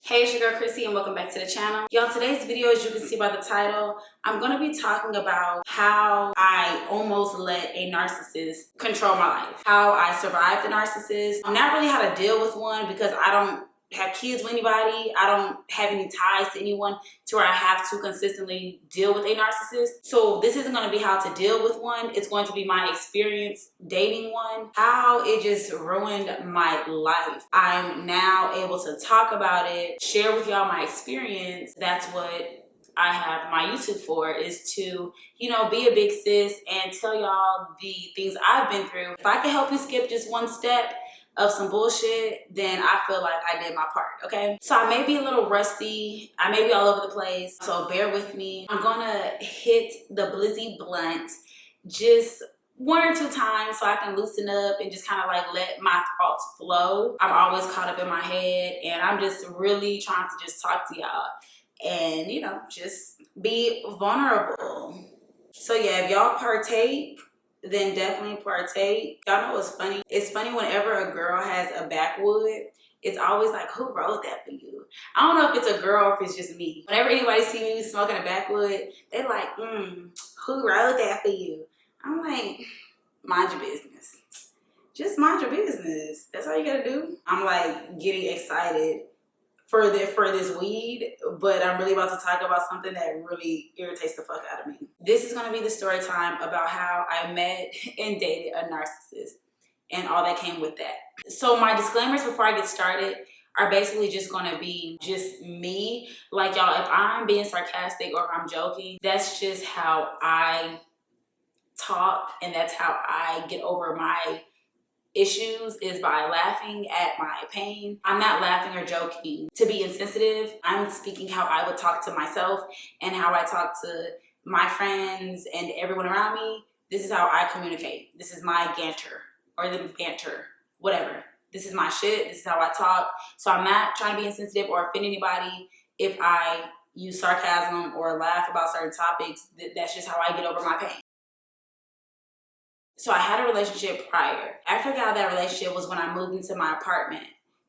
Hey, it's your girl Chrissy and welcome back to the channel. Y'all, today's video, as you can see by the title, I'm going to be talking about how I almost let a narcissist control my life. How I survived a narcissist. Not really how to deal with one because I don't have kids with anybody. I don't have any ties to anyone to where I have to consistently deal with a narcissist. So this isn't going to be how to deal with one. It's going to be my experience dating one. How it just ruined my life. I'm now able to talk about it, share with y'all my experience. That's what I have my YouTube for, is to, be a big sis and tell y'all the things I've been through. If I can help you skip just one step of some bullshit, then I feel like I did my part, okay? So I may be a little rusty. I may be all over the place, so bear with me. I'm gonna hit the Blizzy Blunt just one or two times so I can loosen up and just kind of like let my thoughts flow. I'm always caught up in my head and I'm just really trying to just talk to y'all and, just be vulnerable. So yeah, if y'all partake, then definitely partake. Y'all know what's funny? It's funny whenever a girl has a backwood, it's always like, who wrote that for you? I don't know if it's a girl or if it's just me. Whenever anybody see me smoking a backwood, they're like, who wrote that for you? I'm like, mind your business. Just mind your business. That's all you gotta do. I'm like getting excited for this weed, but I'm really about to talk about something that really irritates the fuck out of me. This is gonna be the story time about how I met and dated a narcissist and all that came with that. So my disclaimers before I get started are basically just gonna be just me. Like y'all, if I'm being sarcastic or if I'm joking, that's just how I talk and that's how I get over my issues, is by laughing at my pain. I'm not laughing or joking to be insensitive. I'm speaking how I would talk to myself and how I talk to my friends and everyone around me. This is how I communicate. This is my ganter or the banter, whatever. This is my shit. This is how I talk. So I'm not trying to be insensitive or offend anybody if I use sarcasm or laugh about certain topics. That's just how I get over my pain. So I had a relationship prior. After I got out of that relationship was when I moved into my apartment,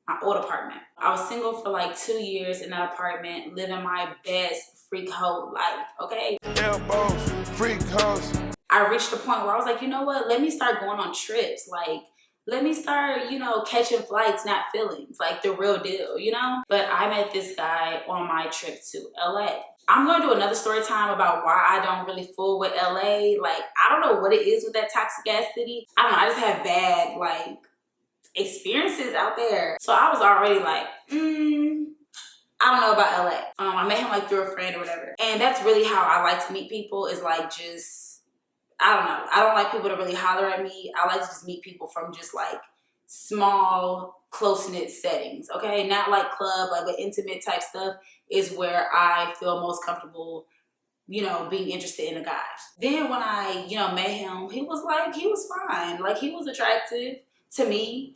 my old apartment. I was single for like 2 years in that apartment, living my best freak hoe life, okay? Elbows, freak hoes. I reached a point where I was like, you know what? Let me start going on trips. Like, let me start, catching flights, not feelings, like the real deal, But I met this guy on my trip to LA. I'm going to do another story time about why I don't really fool with LA. Like, I don't know what it is with that toxic ass city. I don't know. I just have bad, experiences out there. So I was already like, I don't know about LA. I met him through a friend or whatever. And that's really how I like to meet people, is just, I don't know. I don't like people to really holler at me. I like to just meet people from just small, close-knit settings, okay? Not like club, the intimate type stuff is where I feel most comfortable, being interested in a guy. Then when I, met him, he was fine. He was attractive to me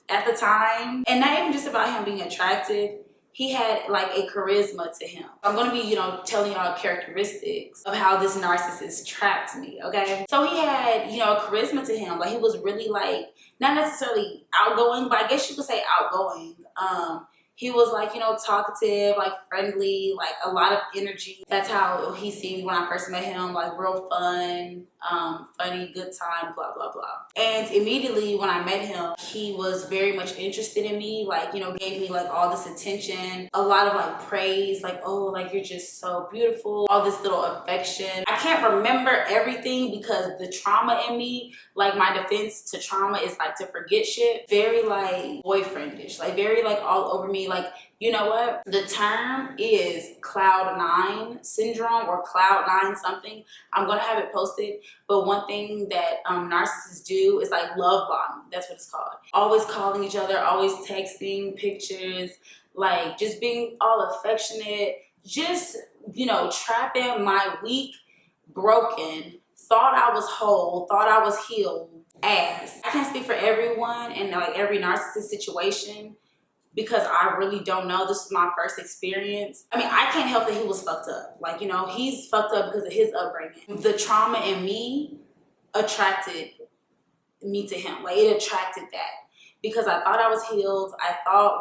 at the time. And not even just about him being attractive, he had a charisma to him. I'm gonna be, telling y'all characteristics of how this narcissist trapped me, okay? So he had, a charisma to him. He was really not necessarily outgoing, but I guess you could say outgoing. He was talkative, friendly, a lot of energy. That's how he seemed when I first met him, real fun, funny, good time, blah, blah, blah. And immediately when I met him, he was very much interested in me, gave me all this attention, a lot of praise, oh, you're just so beautiful, all this little affection. I can't remember everything because the trauma in me, my defense to trauma is to forget shit. Very boyfriendish, very all over me. You know what? The term is cloud nine syndrome or cloud nine something. I'm gonna have it posted. But one thing that narcissists do is love bombing. That's what it's called. Always calling each other, always texting pictures, just being all affectionate, just, trapping my weak, broken, thought I was whole, thought I was healed ass. I can't speak for everyone and every narcissist situation, because I really don't know. This is my first experience. I mean, I can't help that he was fucked up. He's fucked up because of his upbringing. The trauma in me attracted me to him. It attracted that. Because I thought I was healed. I thought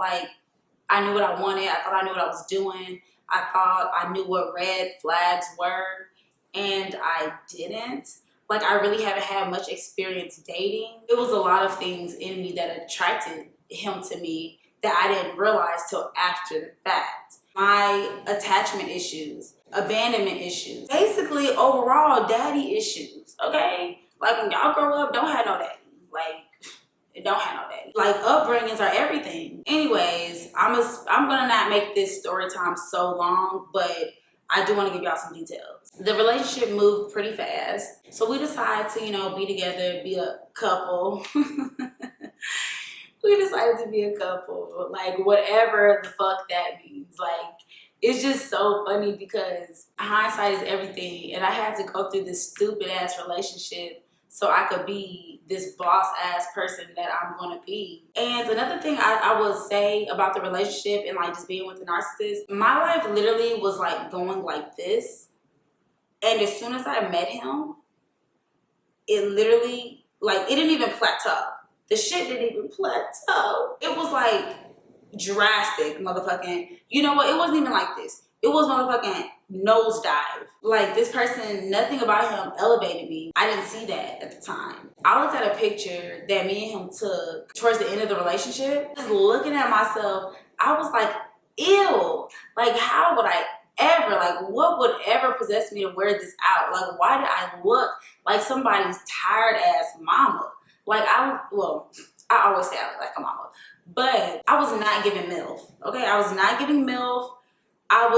I knew what I wanted. I thought I knew what I was doing. I thought I knew what red flags were, and I didn't. Like, I really haven't had much experience dating. It was a lot of things in me that attracted him to me that I didn't realize till after the fact. My attachment issues, abandonment issues, basically overall daddy issues, okay? Like, when y'all grow up, don't have no daddy. Like, don't have no daddy. Like, upbringings are everything. Anyways, I'm gonna not make this story time so long, but I do want to give y'all some details. The relationship moved pretty fast, so we decided to, you know, be together, be a couple. We decided to be a couple, like, whatever the fuck that means. Like, it's just so funny because hindsight is everything, and I had to go through this stupid ass relationship so I could be this boss ass person that I'm gonna be. And another thing I would say about the relationship and like just being with the narcissist, my life literally was like going like this. And as soon as I met him, it literally, like, it didn't even plateau. The shit didn't even plateau. It was like drastic, motherfucking. You know what? It wasn't even like this. It was motherfucking nosedive. Like, this person, nothing about him elevated me. I didn't see that at the time. I looked at a picture that me and him took towards the end of the relationship. Just looking at myself, I was like, ew. Like, how would I ever, like, what would ever possess me to wear this out? Like, why did I look like somebody's tired ass mama? Like, I always say I look like a mama. But I was not giving MILF, okay? I was not giving MILF. I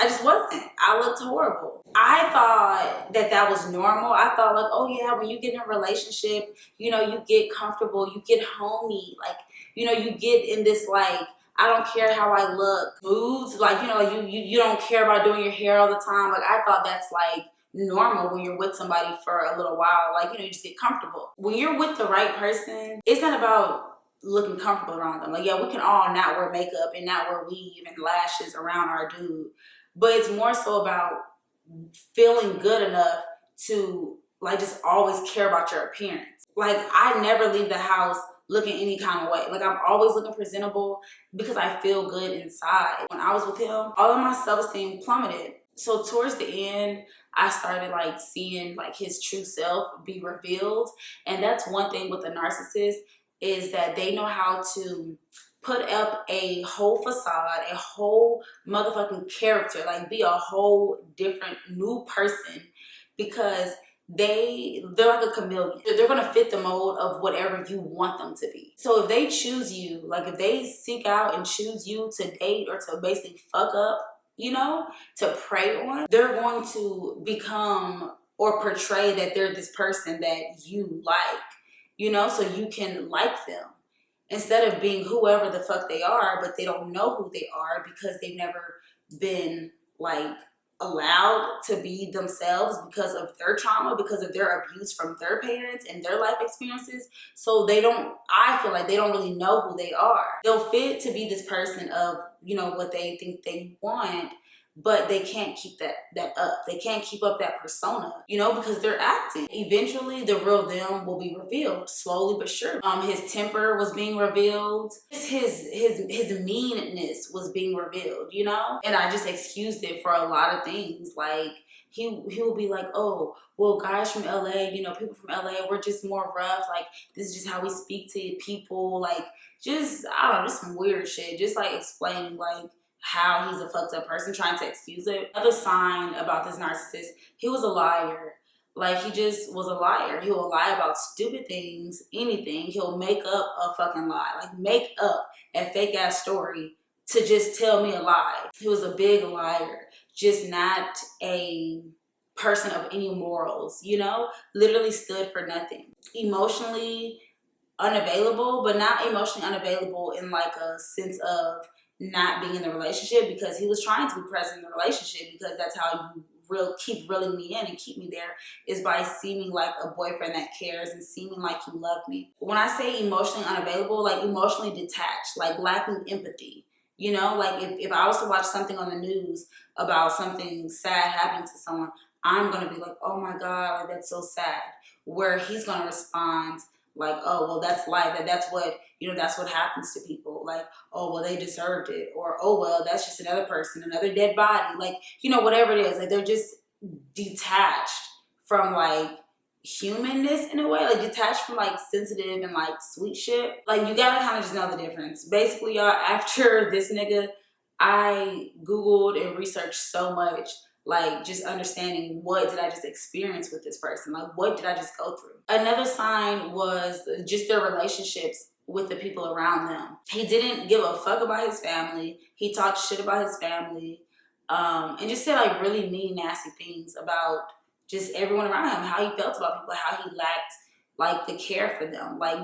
just wasn't. I looked horrible. I thought that was normal. I thought, like, oh yeah, when you get in a relationship, you know, you get comfortable, you get homey, like, you know, you get in this, like, I don't care how I look moods, like, you know, like you don't care about doing your hair all the time. Like, I thought that's like normal when you're with somebody for a little while. Like, you know, you just get comfortable. When you're with the right person, it's not about looking comfortable around them. Like, yeah, we can all not wear makeup and not wear weave and lashes around our dude, but it's more so about feeling good enough to, like, just always care about your appearance. Like, I never leave the house looking any kind of way. Like, I'm always looking presentable because I feel good inside. When I was with him, all of my self-esteem plummeted. So towards the end, I started like seeing like his true self be revealed. And that's one thing with a narcissist, is that they know how to put up a whole facade, a whole motherfucking character, like be a whole different new person, because they're like a chameleon. They're gonna fit the mold of whatever you want them to be. So if they choose you, like if they seek out and choose you to date or to basically fuck up, you know, to prey on, they're going to become or portray that they're this person that you like, you know, so you can like them. Instead of being whoever the fuck they are, but they don't know who they are because they've never been like allowed to be themselves because of their trauma, because of their abuse from their parents and their life experiences. So I feel like they don't really know who they are. They'll fit to be this person of, you know, what they think they want, but they can't keep that up. They can't keep up that persona, you know, because they're acting. Eventually, the real them will be revealed, slowly but surely. His temper was being revealed. His meanness was being revealed, you know? And I just excused it for a lot of things. Like, he will be like, oh, well, guys from LA, you know, people from LA, we're just more rough. Like, this is just how we speak to people. Like, just, I don't know, just some weird shit. Just, like, explaining, like, how he's a fucked up person, trying to excuse it. Another sign about this narcissist, he was a liar. Like, he just was a liar. He will lie about stupid things, anything. He'll make up a fucking lie. Like, make up a fake ass story to just tell me a lie. He was a big liar, just not a person of any morals, you know? Literally stood for nothing. Emotionally unavailable, but not emotionally unavailable in like a sense of not being in the relationship, because he was trying to be present in the relationship, because that's how you keep reeling me in and keep me there, is by seeming like a boyfriend that cares and seeming like you love me. When I say emotionally unavailable, like emotionally detached, like lacking empathy. You know, like if I was to watch something on the news about something sad happening to someone, I'm gonna be like, oh my God, like that's so sad. Where he's gonna respond like, oh, well, that's life, and that's what, you know, that's what happens to people. like, oh, well, they deserved it, or oh, well, that's just another person, another dead body, like, you know, whatever it is. Like, they're just detached from like humanness in a way, like detached from like sensitive and like sweet shit. Like, you gotta kind of just know the difference. Basically, y'all, after this nigga, I Googled and researched so much, like just understanding what did I just experience with this person, like what did I just go through. Another sign was just their relationships with the people around them. He didn't give a fuck about his family. He talked shit about his family, and just said like really mean, nasty things about just everyone around him, how he felt about people, how he lacked like the care for them, like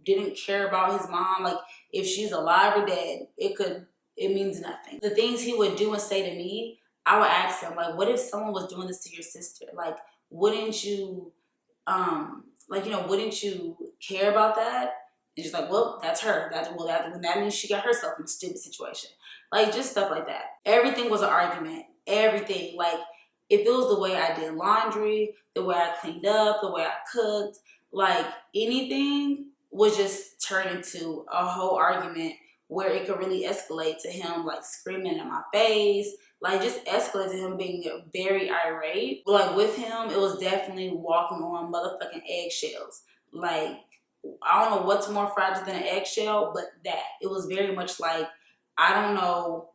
didn't care about his mom. Like, if she's alive or dead, it means nothing. The things he would do and say to me, I would ask him, like, what if someone was doing this to your sister? Like, wouldn't you, wouldn't you care about that? And just like, well, that's her. That means she got herself in a stupid situation. Like, just stuff like that. Everything was an argument. Everything. Like, if it was the way I did laundry, the way I cleaned up, the way I cooked, like anything was just turned into a whole argument where it could really escalate to him like screaming in my face, like just escalate to him being very irate. Like, with him, it was definitely walking on motherfucking eggshells. Like, I don't know what's more fragile than an eggshell, but that. It was very much like, I don't know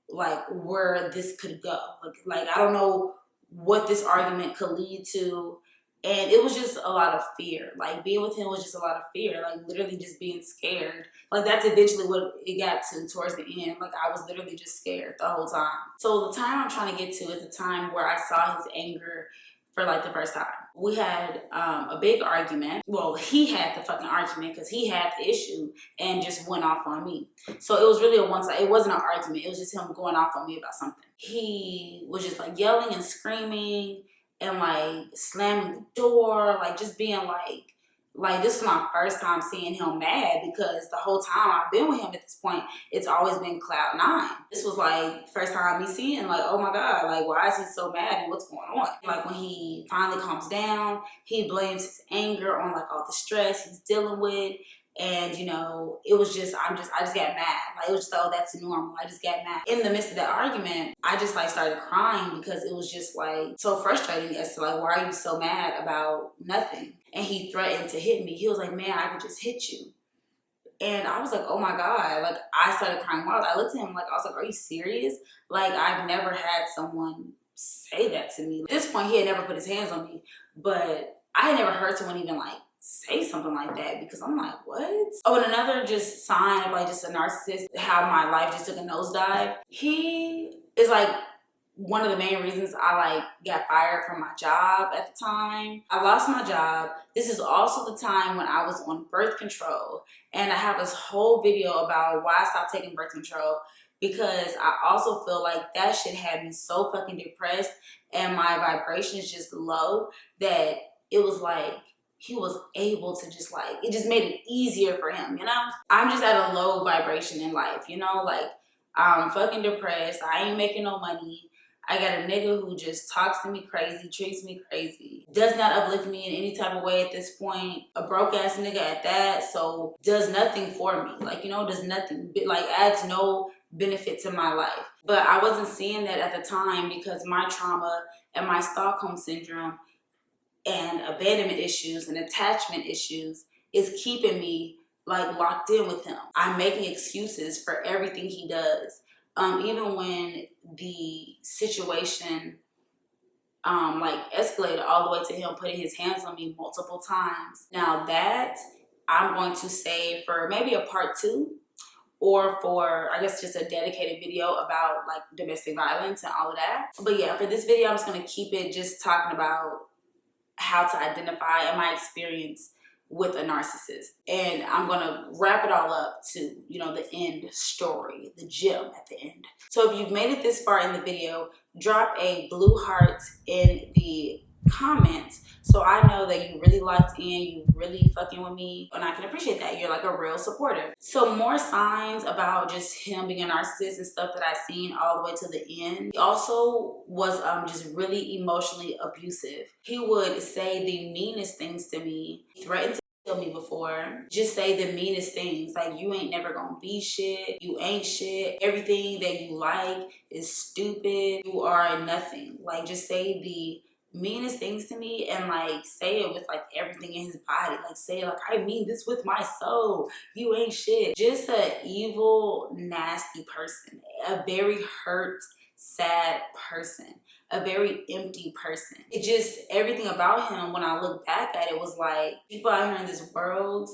like where this could go. Like I don't know what this argument could lead to. And it was just a lot of fear. Like, being with him was just a lot of fear. Like, literally just being scared. Like, that's eventually what it got to towards the end. Like, I was literally just scared the whole time. So the time I'm trying to get to is the time where I saw his anger for like the first time. We had a big argument. Well, he had the fucking argument because he had the issue and just went off on me. So it was really a one-side. It wasn't an argument. It was just him going off on me about something. He was just like yelling and screaming and like slamming the door, like just being like this is my first time seeing him mad, because the whole time I've been with him at this point, it's always been cloud nine. This was like first time me seeing like, oh my God, like why is he so mad and what's going on? Like, when he finally calms down, he blames his anger on like all the stress he's dealing with. And you know, it was just, I just got mad. Like, it was just, oh, that's normal. I just got mad. In the midst of that argument, I just like started crying because it was just like so frustrating as to like, why are you so mad about nothing? And he threatened to hit me. He was like, man, I could just hit you. And I was like, oh my God. Like, I started crying wild. I looked at him like, I was like, are you serious? Like, I've never had someone say that to me. At this point, he had never put his hands on me, but I had never heard someone even like say something like that, because I'm like, what? Oh, and another just sign of like just a narcissist, how my life just took a nosedive. He is like one of the main reasons I like got fired from my job at the time. I lost my job. This is also the time when I was on birth control, and I have this whole video about why I stopped taking birth control, because I also feel like that shit had me so fucking depressed and my vibrations just low that it was like he was able to just like, it just made it easier for him, you know? I'm just at a low vibration in life, you know? Like, I'm fucking depressed. I ain't making no money. I got a nigga who just talks to me crazy, treats me crazy, does not uplift me in any type of way at this point. A broke ass nigga at that, so does nothing for me. Like, you know, does nothing, like adds no benefit to my life. But I wasn't seeing that at the time because my trauma and my Stockholm syndrome and abandonment issues and attachment issues is keeping me like locked in with him. I'm making excuses for everything he does. Even when the situation like escalated all the way to him putting his hands on me multiple times. Now that I'm going to save for maybe a part 2, or for, I guess, just a dedicated video about like domestic violence and all of that. But yeah, for this video, I'm just gonna keep it just talking about how to identify and my experience with a narcissist. And I'm gonna wrap it all up to, you know, the end story, the gem at the end. So if you've made it this far in the video, drop a blue heart in the comments so I know that you really locked in, you really fucking with me, and I can appreciate that. You're like a real supporter. So more signs about just him being a narcissist and stuff that I've seen all the way to the end. He also was just really emotionally abusive. He would say the meanest things to me, threaten to Tell me before, just say the meanest things, like you ain't never gonna be shit, you ain't shit, everything that you like is stupid, you are nothing. Like, just say the meanest things to me, and like say it with like everything in his body. Like, say it like, I mean this with my soul, you ain't shit. Just an evil, nasty person, a very hurt, sad person, a very empty person. It just, everything about him, when I look back at it, was like, people out here in this world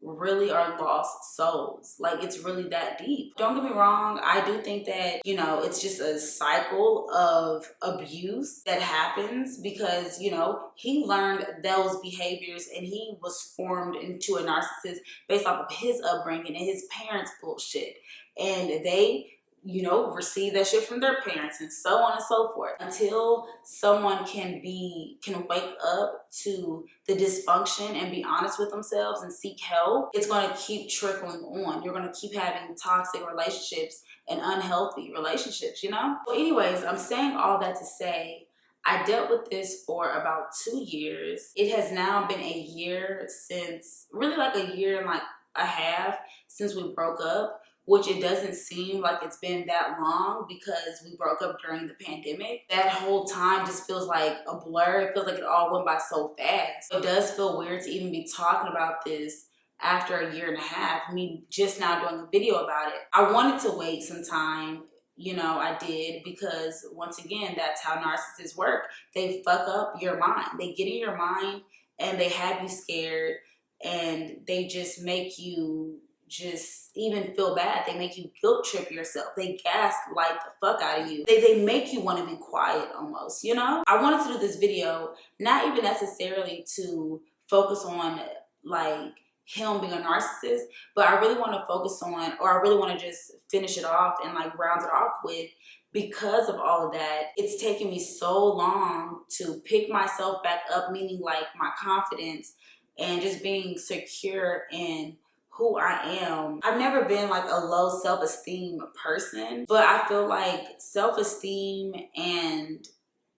really are lost souls. Like, it's really that deep. Don't get me wrong, I do think that, you know, it's just a cycle of abuse that happens because, you know, he learned those behaviors and he was formed into a narcissist based off of his upbringing and his parents' bullshit. And they, you know, receive that shit from their parents and so on and so forth. Until someone can wake up to the dysfunction and be honest with themselves and seek help, it's going to keep trickling on. You're going to keep having toxic relationships and unhealthy relationships, you know? So anyways, I'm saying all that to say, I dealt with this for about 2 years. It has now been a year since, really like a year and like a half since we broke up, which it doesn't seem like it's been that long because we broke up during the pandemic. That whole time just feels like a blur. It feels like it all went by so fast. It does feel weird to even be talking about this after a year and a half, me just now doing a video about it. I wanted to wait some time, you know, I did, because once again, that's how narcissists work. They fuck up your mind. They get in your mind and they have you scared, and they just make you just even feel bad. They make you guilt trip yourself. They gaslight the fuck out of you. They make you want to be quiet almost, you know? I wanted to do this video, not even necessarily to focus on like him being a narcissist, but I really want to focus on, or I really want to just finish it off and like round it off with, because of all of that, it's taken me so long to pick myself back up, meaning like my confidence and just being secure in who I am. I've never been like a low self-esteem person, but I feel like self-esteem and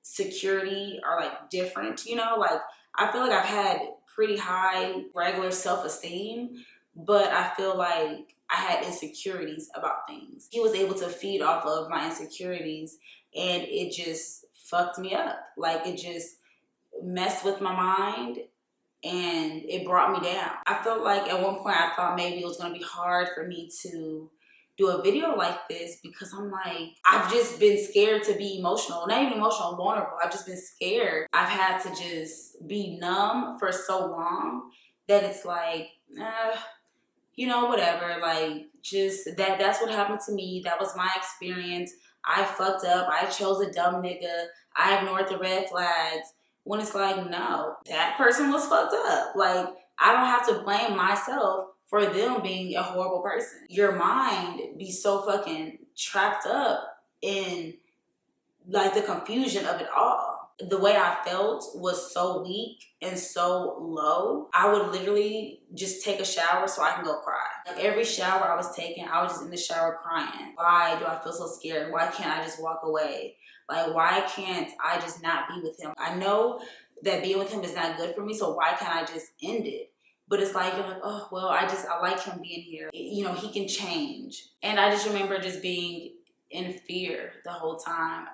security are like different, you know? Like, I feel like I've had pretty high regular self-esteem, but I feel like I had insecurities about things. He was able to feed off of my insecurities, and it just fucked me up. Like, it just messed with my mind and it brought me down. I felt like at one point I thought maybe it was gonna be hard for me to do a video like this, because I'm like, I've just been scared to be emotional, not even emotional, vulnerable. I've just been scared. I've had to just be numb for so long that it's like, you know, whatever, like, just that's what happened to me. That was my experience. I fucked up. I chose a dumb nigga. I ignored the red flags. When it's like, no, that person was fucked up. Like, I don't have to blame myself for them being a horrible person. Your mind be so fucking trapped up in like the confusion of it all. The way I felt was so weak and so low. I would literally just take a shower so I can go cry. Like, every shower I was taking, I was just in the shower crying. Why do I feel so scared? Why can't I just walk away? Like, why can't I just not be with him? I know that being with him is not good for me, so why can't I just end it? But it's like, you're like, oh, well, I like him being here. You know, he can change. And I just remember just being in fear the whole time.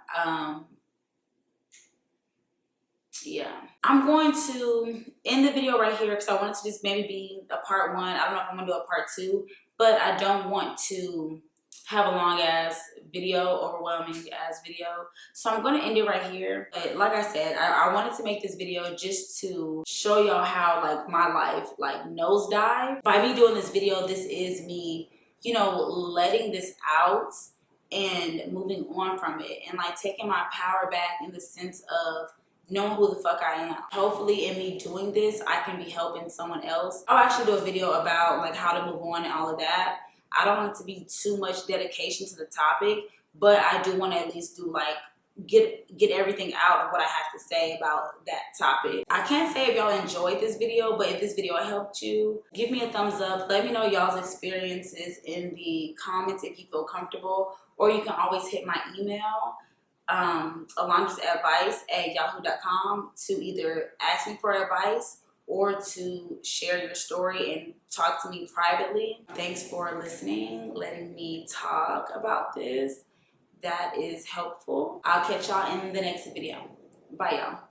Yeah. I'm going to end the video right here because I wanted to just maybe be a part 1. I don't know if I'm going to do a part 2, but I don't want to have a long ass video, overwhelming ass video. So I'm gonna end it right here. But like I said, I wanted to make this video just to show y'all how like my life like nosedive. By me doing this video, this is me, you know, letting this out and moving on from it and like taking my power back in the sense of knowing who the fuck I am. Hopefully in me doing this, I can be helping someone else. I'll actually do a video about like how to move on and all of that. I don't want it to be too much dedication to the topic, but I do want to at least do like get everything out of what I have to say about that topic. I can't say if y'all enjoyed this video, but if this video helped you, give me a thumbs up. Let me know y'all's experiences in the comments if you feel comfortable, or you can always hit my email, alondrasadvice@yahoo.com, to either ask me for advice or to share your story and talk to me privately. Thanks for listening, letting me talk about this. That is helpful. I'll catch y'all in the next video. Bye, y'all.